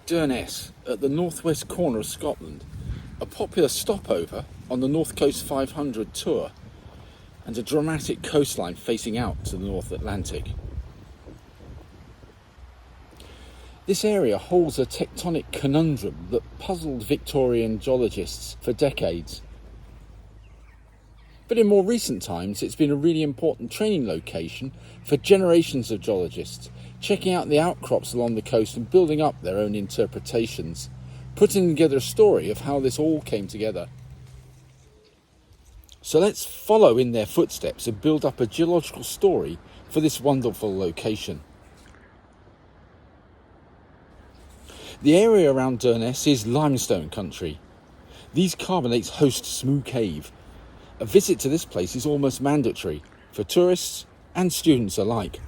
Durness, at the northwest corner of Scotland, a popular stopover on the North Coast 500 tour, and a dramatic coastline facing out to the North Atlantic. This area holds a tectonic conundrum that puzzled Victorian geologists for decades. But in more recent times, it's been a really important training location for generations of geologists, checking out the outcrops along the coast and building up their own interpretations, putting together a story of how this all came together. So let's follow in their footsteps and build up a geological story for this wonderful location. The area around Durness is limestone country. These carbonates host Smoo Cave. A visit to this place is almost mandatory for tourists and students alike.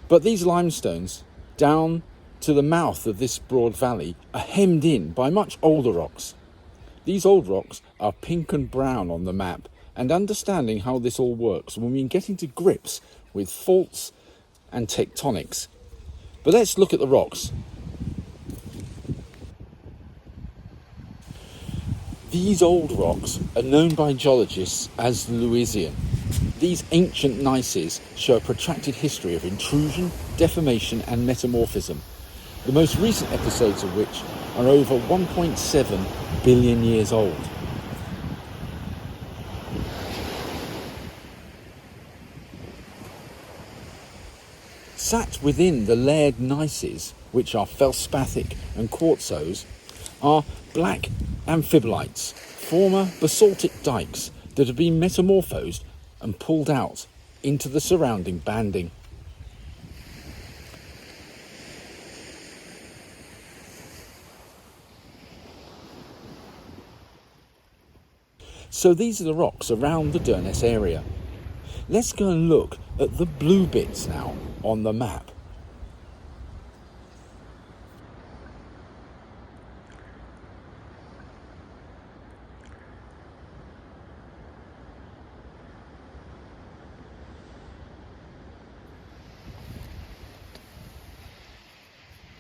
But these limestones, down to the mouth of this broad valley, are hemmed in by much older rocks. These old rocks are pink and brown on the map, and understanding how this all works will mean getting to grips with faults and tectonics. But let's look at the rocks. These old rocks are known by geologists as Lewisian. These ancient gneisses show a protracted history of intrusion, deformation and metamorphism, the most recent episodes of which are over 1.7 billion years old. Sat within the layered gneisses, which are feldspathic and quartzose, are black amphibolites, former basaltic dikes that have been metamorphosed and pulled out into the surrounding banding. So these are the rocks around the Durness area. Let's go and look at the blue bits now on the map.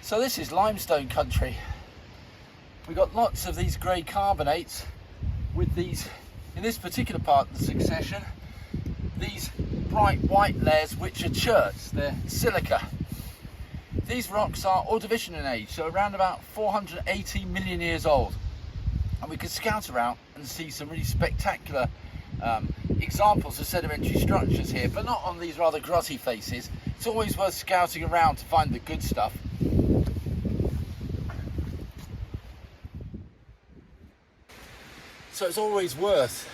So this is limestone country. We've got lots of these grey carbonates with these, in this particular part of the succession, these bright white layers which are cherts, they're silica. These rocks are Ordovician in age, so around about 480 million years old. And we could scout around and see some really spectacular examples of sedimentary structures here, but not on these rather grotty faces. It's always worth scouting around to find the good stuff. So it's always worth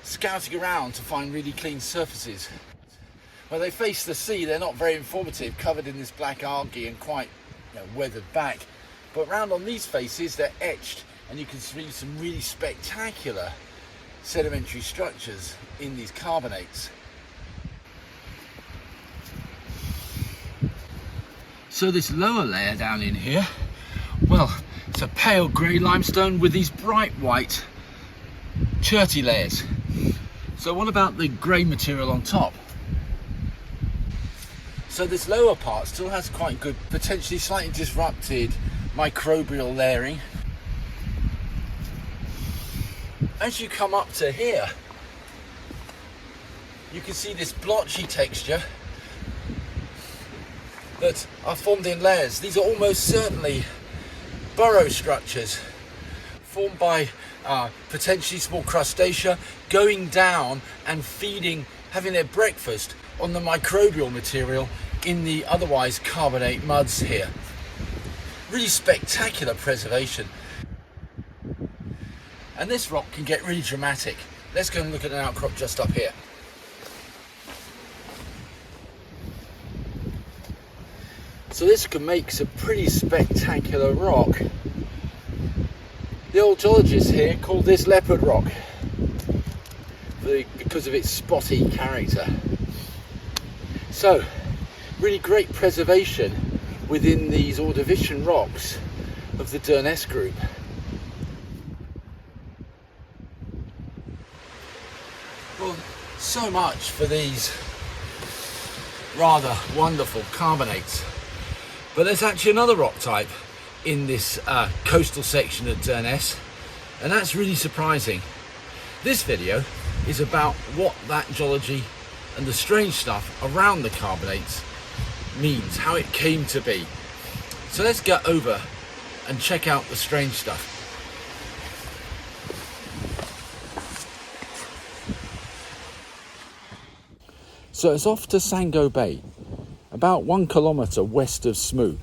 scouting around to find really clean surfaces. Where they face the sea, they're not very informative, covered in this black algae and quite weathered back. But round on these faces, they're etched, and you can see some really spectacular sedimentary structures in these carbonates. So this lower layer down in here, well, it's a pale grey limestone with these bright white cherty layers. So what about the grey material on top? So this lower part still has quite good, potentially slightly disrupted microbial layering. As you come up to here, you can see this blotchy texture that are formed in layers. These are almost certainly burrow structures formed by potentially small crustacea going down and feeding, having their breakfast on the microbial material in the otherwise carbonate muds here. Really spectacular preservation. And this rock can get really dramatic. Let's go and look at an outcrop just up here. So this can make some pretty spectacular rock. The old geologists here called this leopard rock because of its spotty character. So, really great preservation within these Ordovician rocks of the Durness group. Well, so much for these rather wonderful carbonates. But there's actually another rock type in this coastal section of Durness, and that's really surprising. This video is about what that geology and the strange stuff around the carbonates means, how it came to be. So let's get over and check out the strange stuff. So it's off to Sango Bay, about 1 kilometre west of Smoo.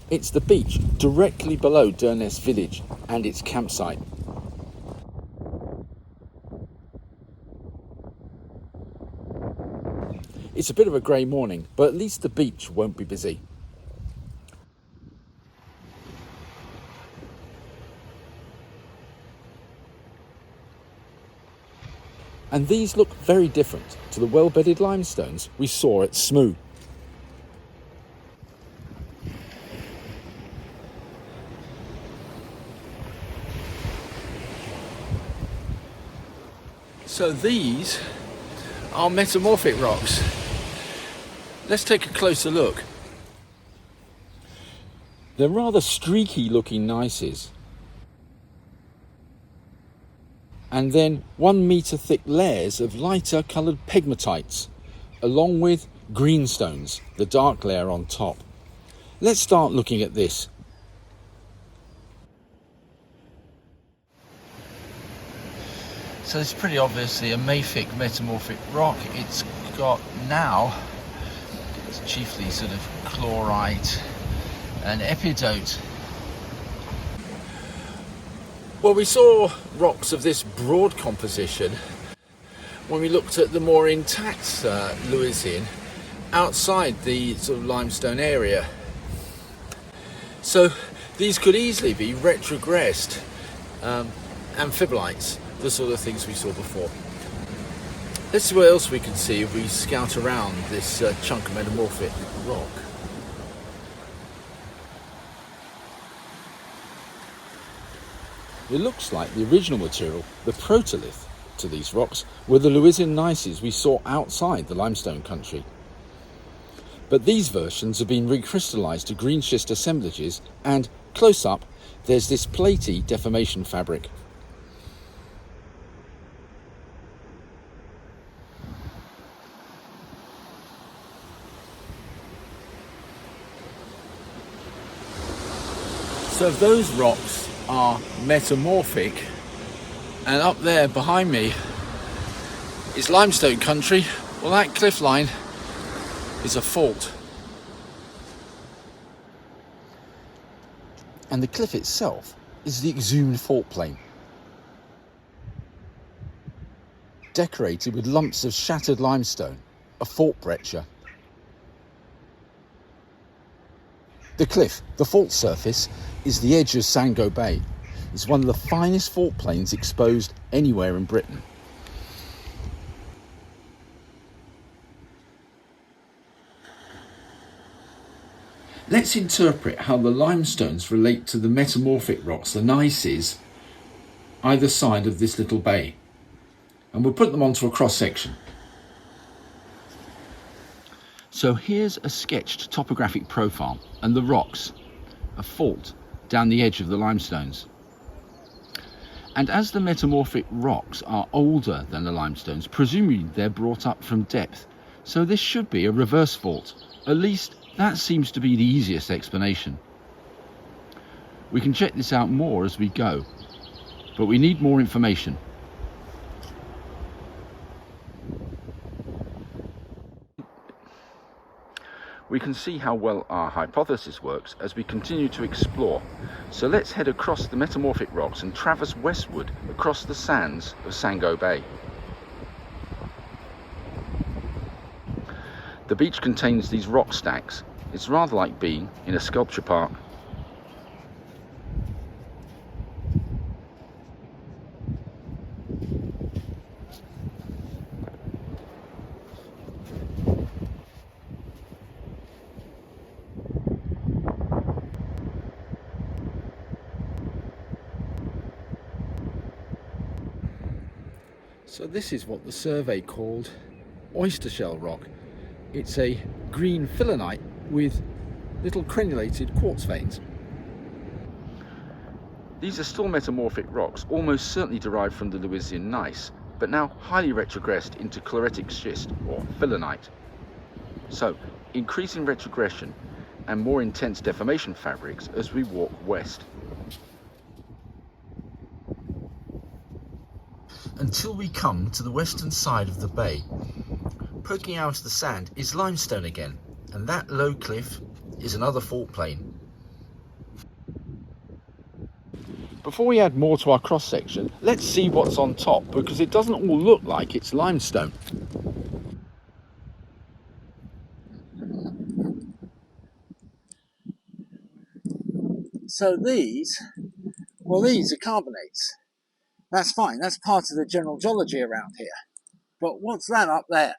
It's the beach directly below Durness village and its campsite. It's a bit of a grey morning, but at least the beach won't be busy. And these look very different to the well-bedded limestones we saw at Smoo. So these are metamorphic rocks. Let's take a closer look. They're rather streaky looking gneisses. And then 1 metre thick layers of lighter coloured pegmatites, along with greenstones, the dark layer on top. Let's start looking at this. So it's pretty obviously a mafic metamorphic rock. It's got now, it's chiefly sort of chlorite and epidote. Well, we saw rocks of this broad composition when we looked at the more intact Lewisian outside the sort of limestone area. So these could easily be retrogressed amphibolites, the sort of things we saw before. Let's see what else we can see if we scout around this chunk of metamorphic rock. It looks like the original material, the protolith to these rocks, were the Lewisian gneisses we saw outside the limestone country. But these versions have been recrystallised to green schist assemblages, and close up there's this platy deformation fabric. So if those rocks are metamorphic, and up there behind me is limestone country, well, that cliff line is a fault. And the cliff itself is the exhumed fault plane, decorated with lumps of shattered limestone, a fault breccia. The cliff, the fault surface, is the edge of Sango Bay. It's one of the finest fault planes exposed anywhere in Britain. Let's interpret how the limestones relate to the metamorphic rocks, the gneisses, either side of this little bay. And we'll put them onto a cross section. So here's a sketched topographic profile and the rocks, a fault down the edge of the limestones. And as the metamorphic rocks are older than the limestones, presumably they're brought up from depth. So this should be a reverse fault. At least that seems to be the easiest explanation. We can check this out more as we go, but we need more information. We can see how well our hypothesis works as we continue to explore. So let's head across the metamorphic rocks and traverse westward across the sands of Sango Bay. The beach contains these rock stacks. It's rather like being in a sculpture park. So this is what the survey called oyster shell rock. It's a green Philonite with little crenulated quartz veins. These are still metamorphic rocks, almost certainly derived from the Lewisian gneiss, but now highly retrogressed into chloritic schist or Philonite. So, increasing retrogression and more intense deformation fabrics as we walk west. Until we come to the western side of the bay. Poking out of the sand is limestone again, and that low cliff is another fault plane. Before we add more to our cross section, let's see what's on top, because it doesn't all look like it's limestone. So these are carbonates. That's fine, that's part of the general geology around here. But what's that up there?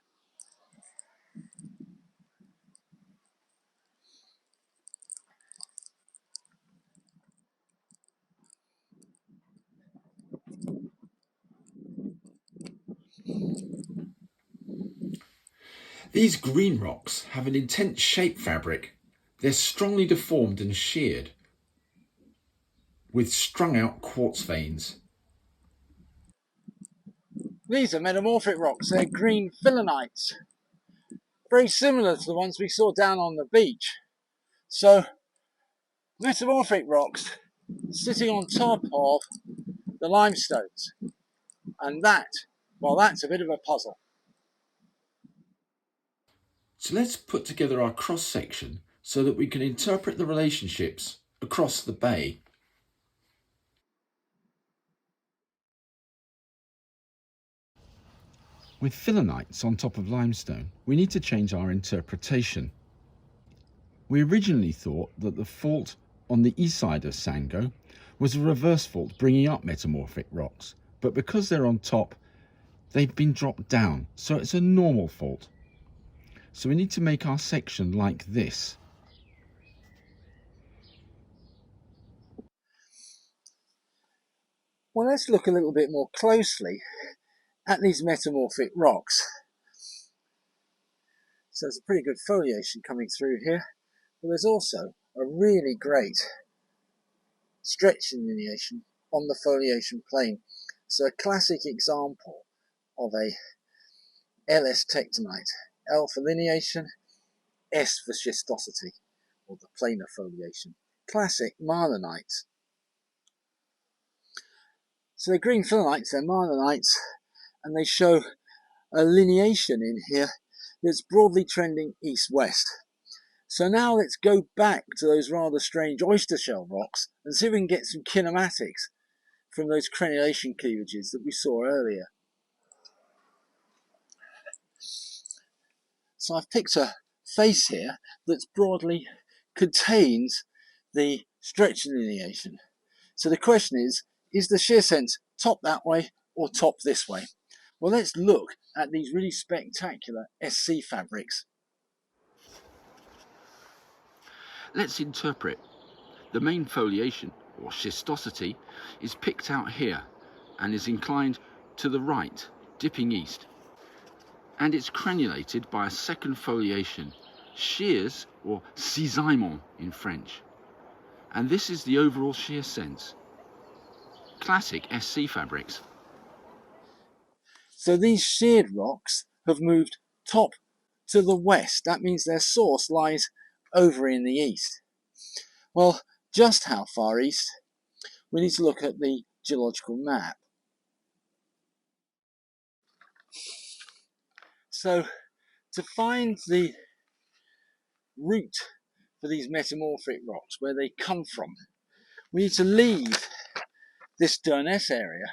These green rocks have an intense shape fabric. They're strongly deformed and sheared, with strung out quartz veins. These are metamorphic rocks, they're green Philanites. Very similar to the ones we saw down on the beach. So, metamorphic rocks sitting on top of the limestones. And that, well, that's a bit of a puzzle. So let's put together our cross section so that we can interpret the relationships across the bay. With Philanites on top of limestone, we need to change our interpretation. We originally thought that the fault on the east side of Sango was a reverse fault bringing up metamorphic rocks, but because they're on top, they've been dropped down, so it's a normal fault. So we need to make our section like this. Well, let's look a little bit more closely at these metamorphic rocks. So there's a pretty good foliation coming through here, but there's also a really great stretch delineation on the foliation plane. So a classic example of a LS tectonite. L for lineation, S for schistosity, or the planar foliation. Classic marlonites. So they're green philanites, they're marlonites, and they show a lineation in here that's broadly trending east-west. So now let's go back to those rather strange oyster shell rocks and see if we can get some kinematics from those crenulation cleavages that we saw earlier. So I've picked a face here that broadly contains the stretch delineation. So the question is the shear sense top that way or top this way? Well, let's look at these really spectacular SC fabrics. Let's interpret. The main foliation, or schistosity, is picked out here and is inclined to the right, dipping east. And it's crenulated by a second foliation, shears, or cisaillement in French. And this is the overall shear sense. Classic SC fabrics. So these sheared rocks have moved top to the west. That means their source lies over in the east. Well, just how far east? We need to look at the geological map. So to find the route for these metamorphic rocks, where they come from, we need to leave this Durness area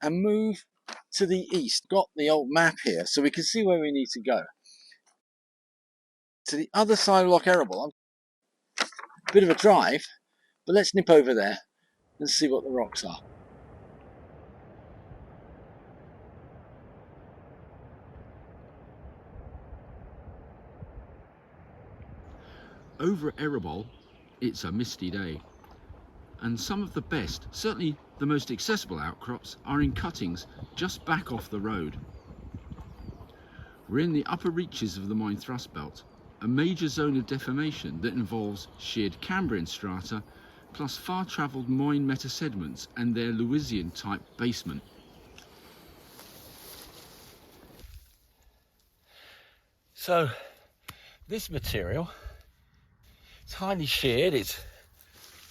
and move to the east. Got the old map here so we can see where we need to go. To the other side of Loch Errible. A bit of a drive, but let's nip over there and see what the rocks are. Over at Errible, it's a misty day, and some of the best, certainly The most accessible outcrops are in cuttings just back off the road. We're in the upper reaches of the mine thrust belt, a major zone of deformation that involves sheared Cambrian strata plus far-travelled mine metasediments and their Lewisian-type basement. So this material, it's highly sheared, it's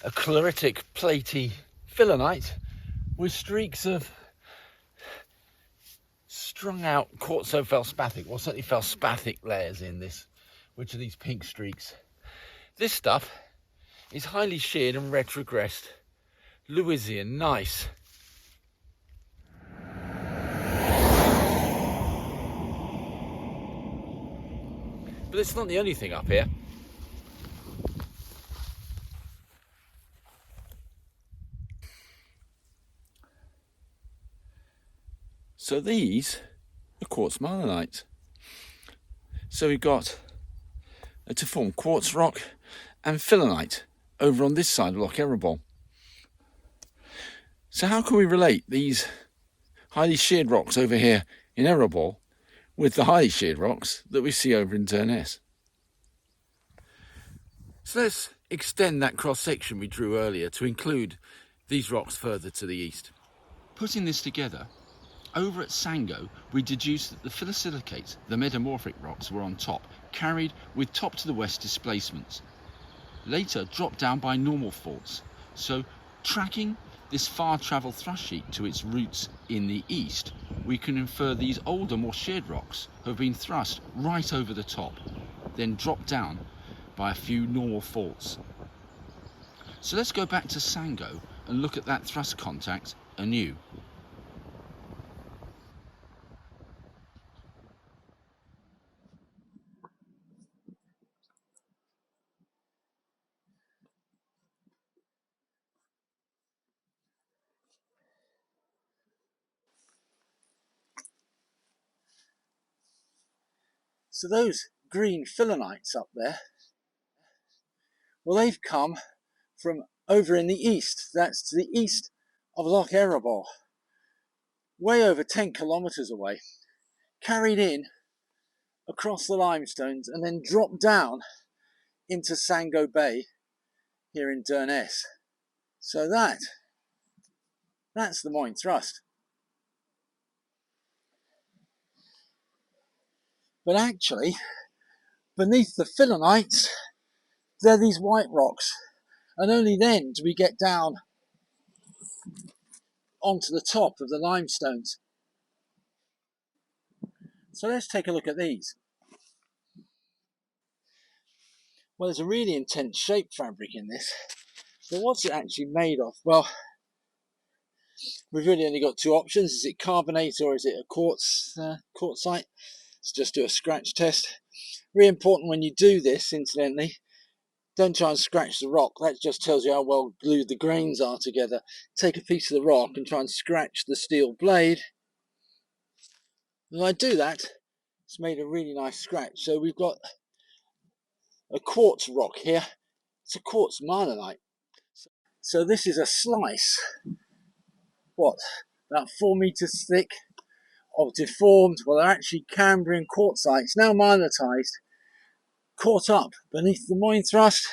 a chloritic platy Philonite with streaks of strung out quartzo-feldspathic, or certainly feldspathic layers in this, which are these pink streaks. This stuff is highly sheared and retrogressed Lewisian gneiss. But it's not the only thing up here. So these are quartz marlonites. So we've got a to form quartz rock and Philonite over on this side of Loch Erebor. So how can we relate these highly sheared rocks over here in Erebor with the highly sheared rocks that we see over in Durness? So let's extend that cross section we drew earlier to include these rocks further to the east. Putting this together, over at Sango, we deduced that the phyllosilicates, the metamorphic rocks, were on top, carried with top to the west displacements. Later dropped down by normal faults. So tracking this far-travelled thrust sheet to its roots in the east, we can infer these older, more sheared rocks have been thrust right over the top, then dropped down by a few normal faults. So let's go back to Sango and look at that thrust contact anew. So those green Philanites up there, well, they've come from over in the east. That's to the east of Loch Erebor, way over 10 kilometres away, carried in across the limestones and then dropped down into Sango Bay here in Durness. So that's the Moyne thrust. But actually, beneath the Philanites, there are these white rocks, and only then do we get down onto the top of the limestones. So let's take a look at these. Well, there's a really intense shape fabric in this, but what's it actually made of? Well, we've really only got two options. Is it carbonate or is it a quartzite? Let's just do a scratch test. Really important when you do this, incidentally, don't try and scratch the rock. That just tells you how well glued the grains are together. Take a piece of the rock and try and scratch the steel blade. When I do that, it's made a really nice scratch. So we've got a quartz rock here. It's a quartz marlonite. So this is a slice, about 4 meters thick, of deformed, well, they're actually Cambrian quartzites, now marlonitized, caught up beneath the Moyne thrust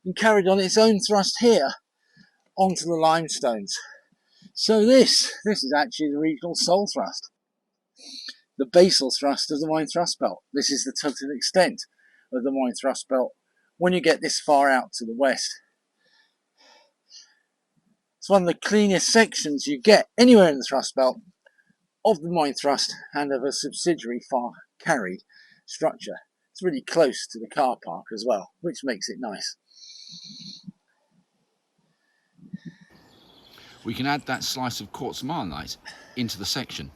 and carried on its own thrust here onto the limestones. So this is actually the regional sole thrust, the basal thrust of the Moyne thrust belt. This is the total extent of the Moyne thrust belt when you get this far out to the west. It's one of the cleanest sections you get anywhere in the thrust belt of the Moyne thrust and of a subsidiary far carried structure. It's really close to the car park as well, which makes it nice. We can add that slice of quartz marlonite into the section.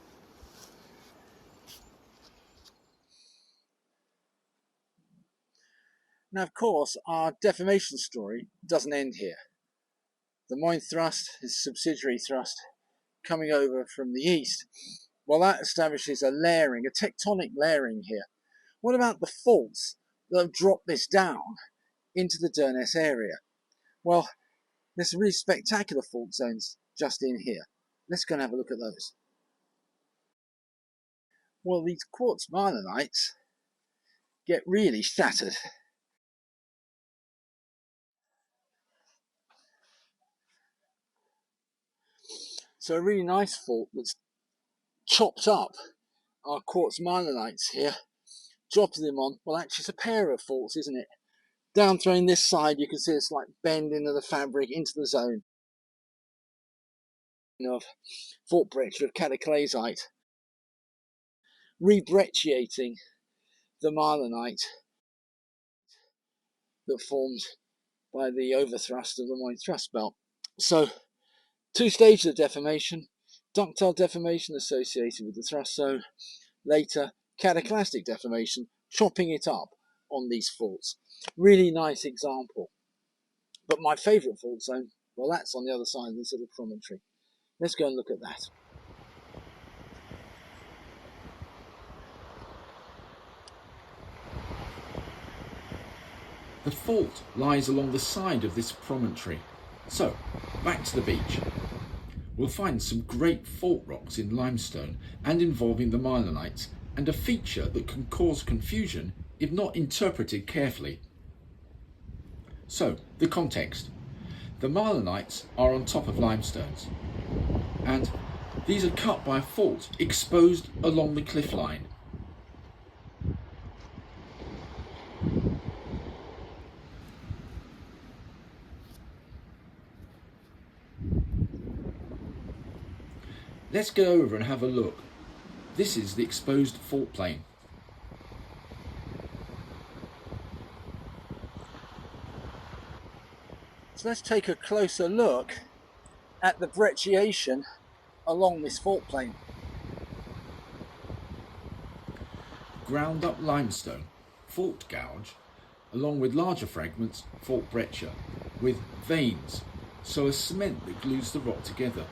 Now, of course, our deformation story doesn't end here. The Moyne thrust is subsidiary thrust coming over from the east. Well, that establishes a layering, a tectonic layering here. What about the faults that have dropped this down into the Durness area? Well, there's some really spectacular fault zones just in here. Let's go and have a look at those. Well, these quartz Philanites get really shattered. So a really nice fault that's chopped up our quartz Philanites here, dropping them on, well actually it's a pair of faults, isn't it? Down throwing this side, you can see a slight bend into the fabric, into the zone of fault breccia of cataclysite, rebrecciating the marlinite that formed by the overthrust of the Moyne thrust belt. So, two stages of deformation: ductile deformation associated with the thrust zone, later cataclastic deformation, chopping it up on these faults. Really nice example. But my favourite fault zone, well, that's on the other side of this little promontory. Let's go and look at that. The fault lies along the side of this promontory. So, back to the beach. We'll find some great fault rocks in limestone and involving the marlinites, and a feature that can cause confusion if not interpreted carefully. So, the context. The marlinites are on top of limestones, and these are cut by a fault exposed along the cliff line. Let's go over and have a look. This is the exposed fault plane. So let's take a closer look at the brecciation along this fault plane. Ground up limestone, fault gouge, along with larger fragments, fault breccia, with veins, so a cement that glues the rock together.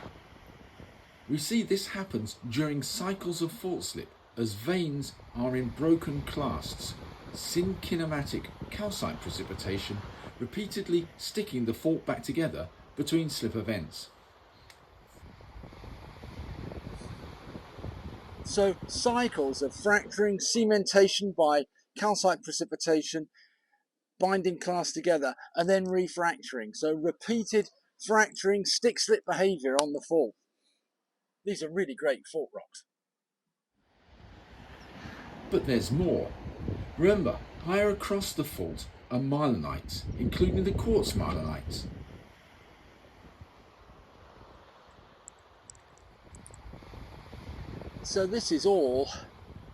We see this happens during cycles of fault slip, as veins are in broken clasts, kinematic calcite precipitation, repeatedly sticking the fault back together between slip events. So cycles of fracturing, cementation by calcite precipitation, binding clasts together, and then refracturing. So repeated fracturing, stick-slip behaviour on the fault. These are really great fault rocks. But there's more. Remember, higher across the fault are marlinites, including the quartz marlinites. So this is all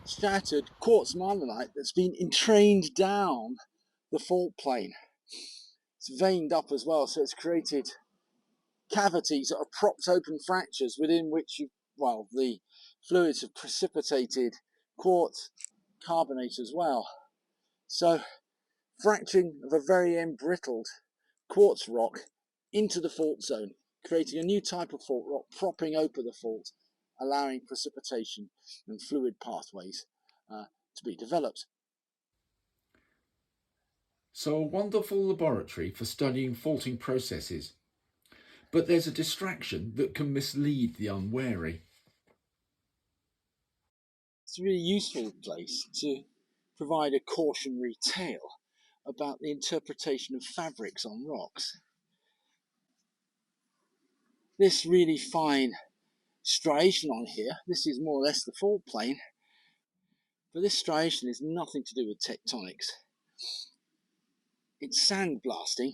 shattered quartz marlinite that's been entrained down the fault plane. It's veined up as well, so it's created cavities that are propped open fractures within which the fluids have precipitated quartz carbonate as well. So fracturing of a very embrittled quartz rock into the fault zone, creating a new type of fault rock, propping open the fault, allowing precipitation and fluid pathways to be developed. So a wonderful laboratory for studying faulting processes. But there's a distraction that can mislead the unwary. It's a really useful place to provide a cautionary tale about the interpretation of fabrics on rocks. This really fine striation on here, this is more or less the fault plane, but this striation is nothing to do with tectonics. It's sandblasting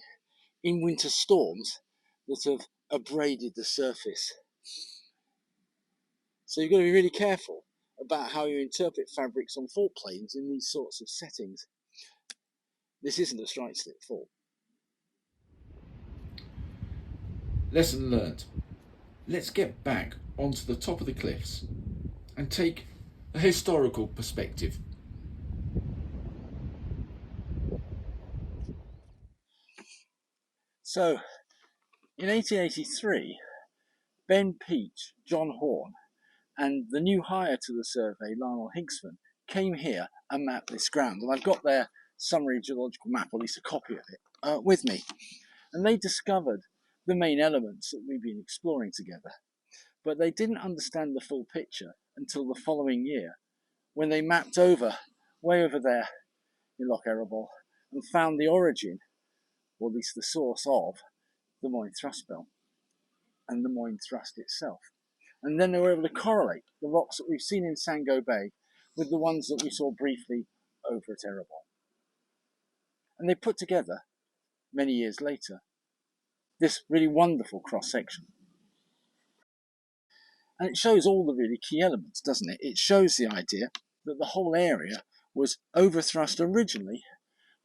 in winter storms that have abraded the surface. So you've got to be really careful about how you interpret fabrics on fault planes in these sorts of settings. This isn't a strike slip fault. Lesson learnt. Let's get back onto the top of the cliffs and take a historical perspective. So, in 1883, Ben Peach, John Horn, and the new hire to the survey, Lionel Hinksman, came here and mapped this ground. And I've got their summary geological map, or at least a copy of it, with me. And they discovered the main elements that we've been exploring together. But they didn't understand the full picture until the following year, when they mapped way over there in Loch Erebor, and found the origin, or at least the source of, the Moyne Thrust Belt and the Moyne Thrust itself. And then they were able to correlate the rocks that we've seen in Sango Bay with the ones that we saw briefly over at Erebor. And they put together, many years later, this really wonderful cross-section. And it shows all the really key elements, doesn't it? It shows the idea that the whole area was overthrust originally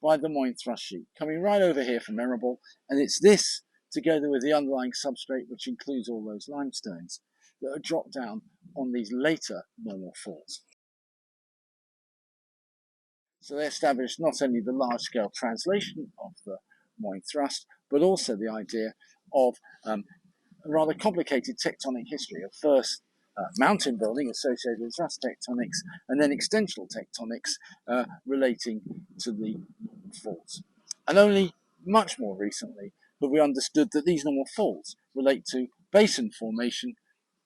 by the Moyne Thrust sheet, coming right over here from Erebor, and it's this, together with the underlying substrate, which includes all those limestones, that are dropped down on these later normal faults. So they established not only the large-scale translation of the Moyne Thrust, but also the idea of a rather complicated tectonic history of first mountain building associated with thrust tectonics, and then extensional tectonics relating to the normal faults. And only much more recently have we understood that these normal faults relate to basin formation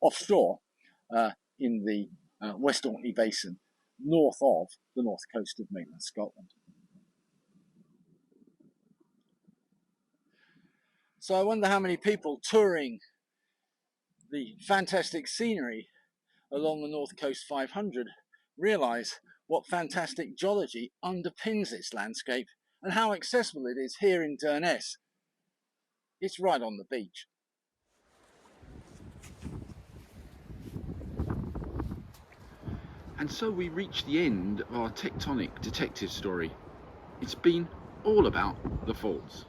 offshore in the West Orkney Basin, north of the north coast of mainland Scotland. So I wonder how many people touring the fantastic scenery along the North Coast 500 realise what fantastic geology underpins its landscape and how accessible it is here in Durness. It's right on the beach. And so we reach the end of our tectonic detective story. It's been all about the faults.